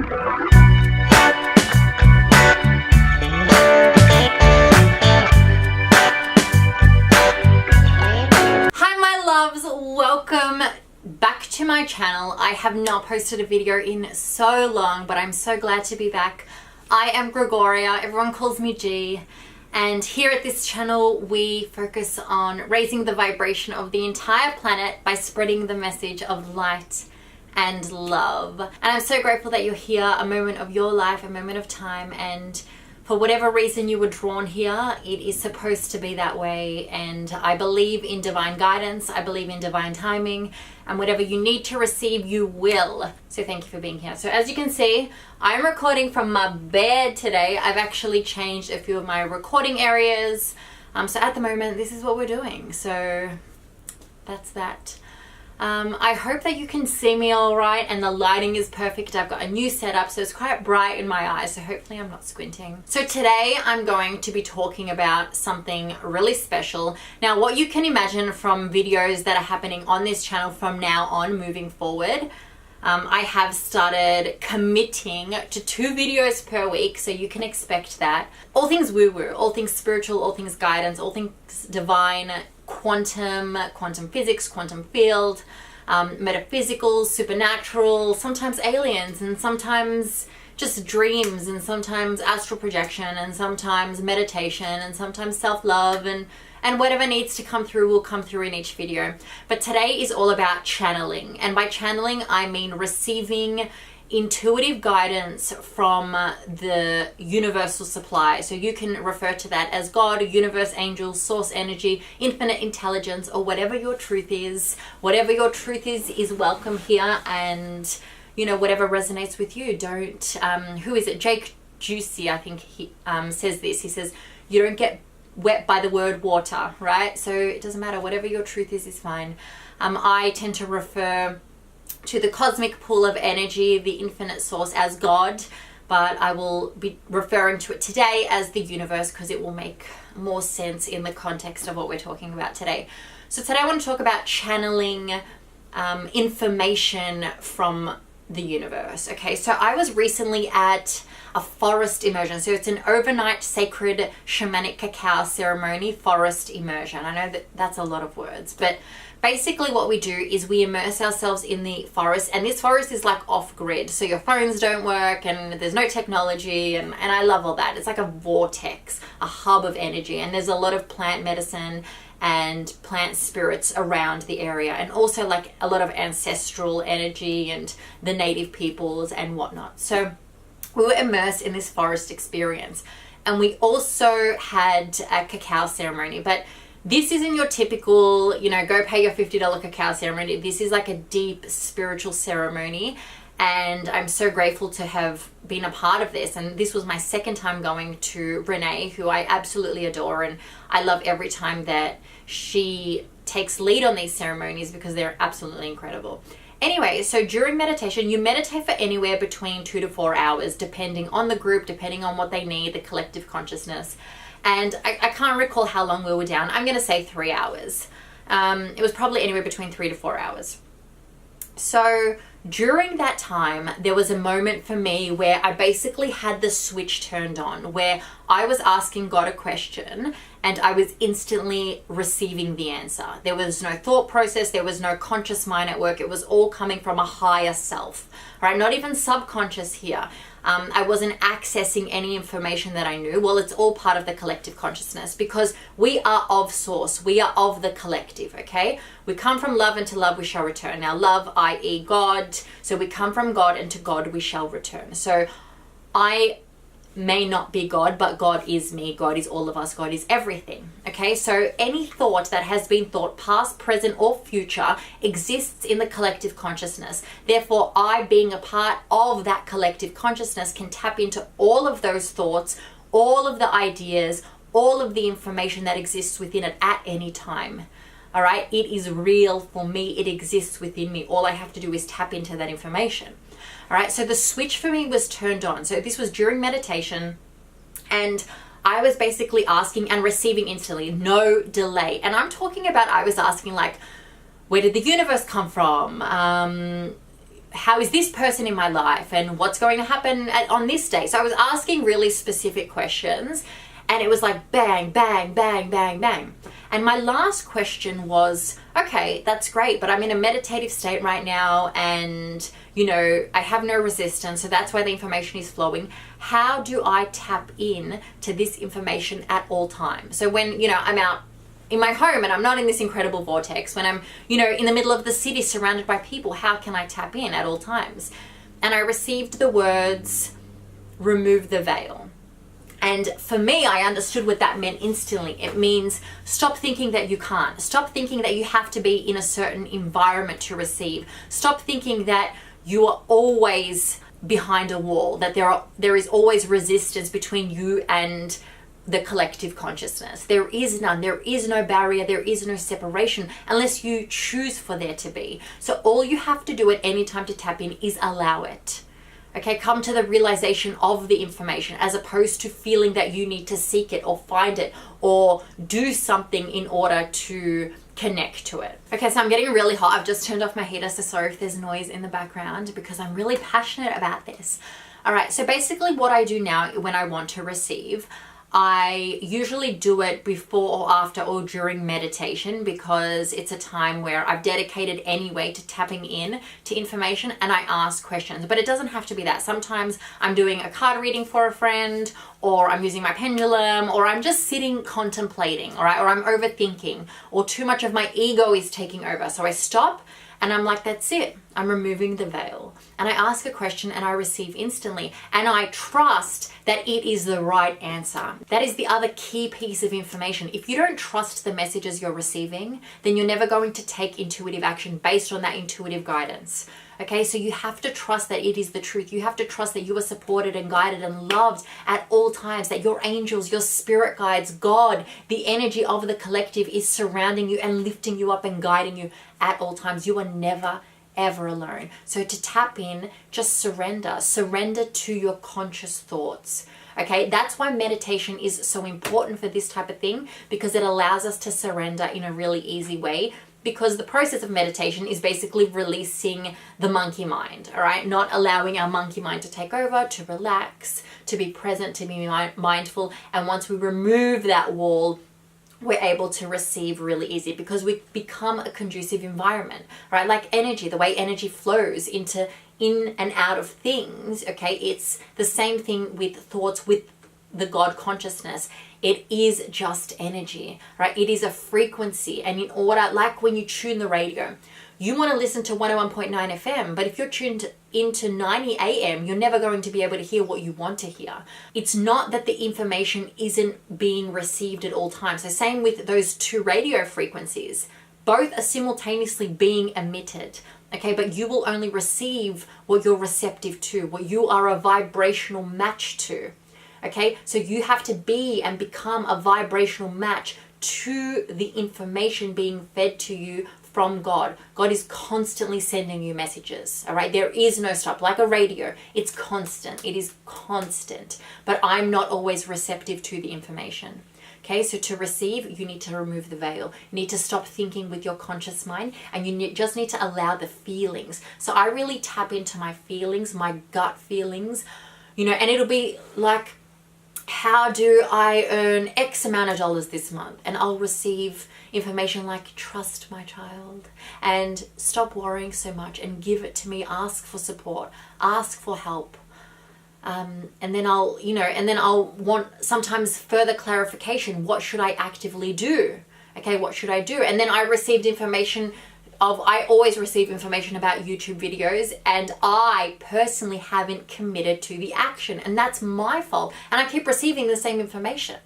Welcome back to my channel. I have not posted a video in so long, but I'm so glad to be back. I am Gregoria, everyone calls me G, and here at this channel we focus on raising the vibration of the entire planet by spreading the message of light and love. And I'm so grateful that you're here, a moment of your life, a moment of time, and for whatever reason you were drawn here, it is supposed to be that way. And I believe in divine guidance, I believe in divine timing, and whatever you need to receive, you will. So thank you for being here. So as you can see, I'm recording from my bed today. I've actually changed a few of my recording areas. So at the moment, this is what we're doing. So that's that. I hope that you can see me all right and the lighting is perfect. I've got a new setup, so it's quite bright in my eyes, so hopefully I'm not squinting. So today I'm going to be talking about something really special. Now, what you can imagine from videos that are happening on this channel from now on moving forward, I have started committing to 2 videos per week, so you can expect that. All things woo-woo, all things spiritual, all things guidance, all things divine, quantum physics, quantum field, metaphysical, supernatural, sometimes aliens, and sometimes just dreams, and sometimes astral projection, and sometimes meditation, and sometimes self-love, and whatever needs to come through will come through in each video. But today is all about channeling, and by channeling I mean receiving intuitive guidance from the universal supply. So you can refer to that as God, universe, angels, source energy, infinite intelligence, or whatever your truth is. Whatever your truth is welcome here, and you know, whatever resonates with you. Don't who is it, Jake Juicy, I think he says this. He says you don't get wet by the word water, right? So it doesn't matter, whatever your truth is fine. I tend to refer to the cosmic pool of energy, the infinite source, as God, but I will be referring to it today as the universe because it will make more sense in the context of what we're talking about today. So today I want to talk about channeling information from the universe. Okay, so I was recently at a forest immersion. So it's an overnight sacred shamanic cacao ceremony forest immersion. I know that that's a lot of words, but basically what we do is we immerse ourselves in the forest, and this forest is like off grid. So your phones don't work and there's no technology, and I love all that. It's like a vortex, a hub of energy, and there's a lot of plant medicine and plant spirits around the area, and also like a lot of ancestral energy and the native peoples and whatnot. So we were immersed in this forest experience, and we also had a cacao ceremony. But this isn't your typical, you know, go pay your $50 cacao ceremony. This is like a deep spiritual ceremony, and I'm so grateful to have been a part of this. And this was my second time going to Renee, who I absolutely adore, and I love every time that she takes lead on these ceremonies because they're absolutely incredible. Anyway, so during meditation, you meditate for anywhere between 2 to 4 hours, depending on the group, depending on what they need, the collective consciousness. And I can't recall how long we were down. I'm going to say 3 hours. It was probably anywhere between 3 to 4 hours. So during that time, there was a moment for me where I basically had the switch turned on, where I was asking God a question and I was instantly receiving the answer. There was no thought process. There was no conscious mind at work. It was all coming from a higher self, right? Not even subconscious here. I wasn't accessing any information that I knew. Well, it's all part of the collective consciousness because we are of source. We are of the collective, okay? We come from love, and to love we shall return. Now, love, i.e. God. So we come from God, and to God we shall return. So I may not be God, but God is me. God is all of us. God is everything. Okay, so any thought that has been thought, past, present, or future, exists in the collective consciousness. Therefore, I, being a part of that collective consciousness, can tap into all of those thoughts, all of the ideas, all of the information that exists within it at any time. All right, it is real for me. It exists within me. All I have to do is tap into that information. All right, so the switch for me was turned on. So this was during meditation, and I was basically asking and receiving instantly, no delay. And I'm talking about, I was asking like, where did the universe come from? how is this person in my life, and what's going to happen on this day? So I was asking really specific questions, and it was like bang, bang, bang, bang, bang. And my last question was, okay, that's great, but I'm in a meditative state right now, and I have no resistance, so that's why the information is flowing. How do I tap in to this information at all times? So when, I'm out in my home and I'm not in this incredible vortex, when I'm, in the middle of the city surrounded by people, how can I tap in at all times? And I received the words, remove the veil. And for me, I understood what that meant instantly. It means stop thinking that you can't. Stop thinking that you have to be in a certain environment to receive. Stop thinking that you are always behind a wall, that there is always resistance between you and the collective consciousness. There is none. There is no barrier. There is no separation unless you choose for there to be. So all you have to do at any time to tap in is allow it. Okay, come to the realization of the information as opposed to feeling that you need to seek it or find it or do something in order to connect to it. Okay, so I'm getting really hot. I've just turned off my heater, so sorry if there's noise in the background because I'm really passionate about this. All right, so basically what I do now when I want to receive, I usually do it before or after or during meditation because it's a time where I've dedicated anyway to tapping in to information and I ask questions. But it doesn't have to be that. Sometimes I'm doing a card reading for a friend, or I'm using my pendulum, or I'm just sitting contemplating, all right? Or I'm overthinking, or too much of my ego is taking over. So I stop and I'm like, that's it. I'm removing the veil. And I ask a question and I receive instantly. And I trust that it is the right answer. That is the other key piece of information. If you don't trust the messages you're receiving, then you're never going to take intuitive action based on that intuitive guidance. Okay, so you have to trust that it is the truth. You have to trust that you are supported and guided and loved at all times, that your angels, your spirit guides, God, the energy of the collective is surrounding you and lifting you up and guiding you at all times. You are never, ever alone. So to tap in, just surrender to your conscious thoughts. Okay, that's why meditation is so important for this type of thing, because it allows us to surrender in a really easy way. Because the process of meditation is basically releasing the monkey mind, all right? Not allowing our monkey mind to take over, to relax, to be present, to be mindful. And once we remove that wall, we're able to receive really easy because we become a conducive environment, right? Like energy, the way energy flows in and out of things, okay? It's the same thing with thoughts, with the God consciousness. It is just energy, right? It is a frequency. And in order, like when you tune the radio, you want to listen to 101.9 FM, but if you're tuned into 90 AM, you're never going to be able to hear what you want to hear. It's not that the information isn't being received at all times. So same with those two radio frequencies. Both are simultaneously being emitted. Okay, but you will only receive what you're receptive to, what you are a vibrational match to. Okay, so you have to be and become a vibrational match to the information being fed to you from God. God is constantly sending you messages, all right? There is no stop. Like a radio, it's constant. It is constant. But I'm not always receptive to the information. Okay, so to receive, you need to remove the veil. You need to stop thinking with your conscious mind, and you just need to allow the feelings. So I really tap into my feelings, my gut feelings, and it'll be like, how do I earn X amount of dollars this month? And I'll receive information like, trust my child and stop worrying so much and give it to me. Ask for support, ask for help. And then I'll want sometimes further clarification. What should I actively do? Okay, what should I do? And then I received information I always receive information about YouTube videos, and I personally haven't committed to the action, and that's my fault. And I keep receiving the same information,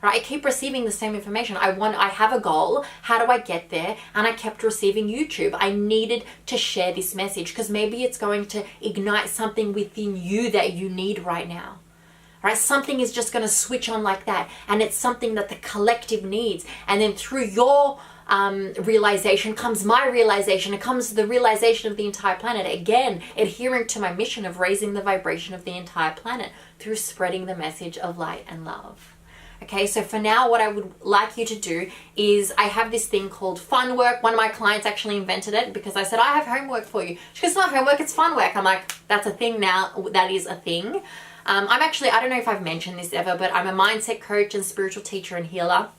right? I keep receiving the same information. I have a goal. How do I get there? And I kept receiving YouTube. I needed to share this message because maybe it's going to ignite something within you that you need right now. Right? Something is just going to switch on like that, and it's something that the collective needs. And then through your realization comes my realization. It comes the realization of the entire planet. Again, adhering to my mission of raising the vibration of the entire planet through spreading the message of light and love. Okay, so for now, what I would like you to do is I have this thing called fun work. One of my clients actually invented it because I said, I have homework for you. She goes, it's not homework, it's fun work. I'm like, that's a thing now. That is a thing. I'm actually, I don't know if I've mentioned this ever, but I'm a mindset coach and spiritual teacher and healer.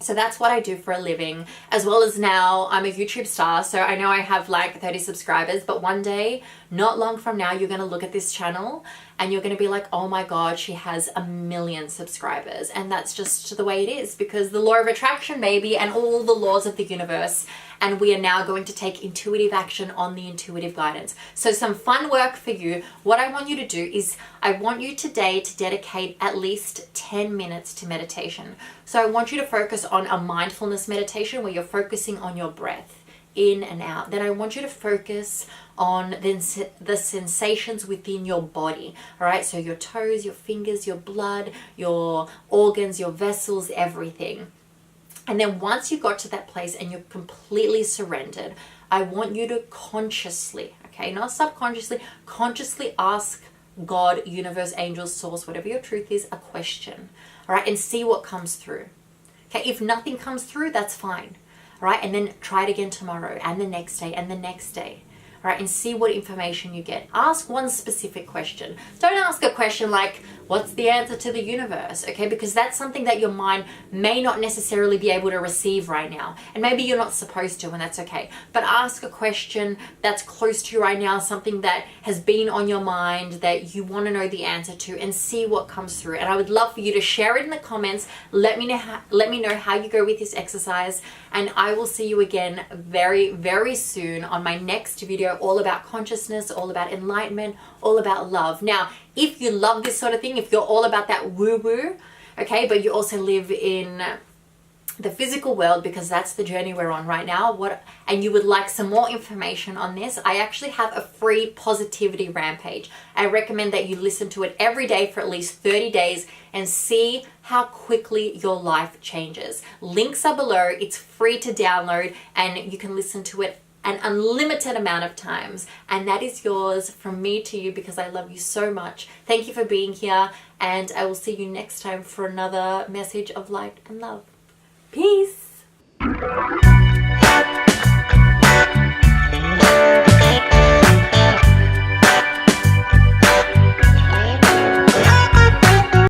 So that's what I do for a living, as well as now I'm a YouTube star. So I know I have like 30 subscribers, but one day, not long from now, you're going to look at this channel and you're going to be like, oh my God, she has 1 million subscribers. And that's just the way it is, because the law of attraction, maybe, and all the laws of the universe. And we are now going to take intuitive action on the intuitive guidance. So some fun work for you. What I want you to do is I want you today to dedicate at least 10 minutes to meditation. So I want you to focus on a mindfulness meditation where you're focusing on your breath in and out. Then I want you to focus on the sensations within your body. All right, so your toes, your fingers, your blood, your organs, your vessels, everything. And then once you got to that place and you're completely surrendered, I want you to consciously, okay, not subconsciously, consciously ask God, universe, angels, source, whatever your truth is, a question, all right, and see what comes through. Okay, if nothing comes through, that's fine, all right, and then try it again tomorrow and the next day and the next day. All right, and see what information you get. Ask one specific question. Don't ask a question like, what's the answer to the universe? Okay, because that's something that your mind may not necessarily be able to receive right now. And maybe you're not supposed to, and that's okay. But ask a question that's close to you right now, something that has been on your mind that you want to know the answer to, and see what comes through. And I would love for you to share it in the comments. Let me know how you go with this exercise. And I will see you again very, very soon on my next video, all about consciousness, all about enlightenment, all about love. Now, if you love this sort of thing, if you're all about that woo-woo, okay, but you also live in the physical world, because that's the journey we're on right now, and you would like some more information on this, I actually have a free positivity rampage. I recommend that you listen to it every day for at least 30 days and see how quickly your life changes. Links are below. It's free to download and you can listen to it an unlimited amount of times, and that is yours from me to you, because I love you so much. Thank you for being here, and I will see you next time for another message of light and love. Peace.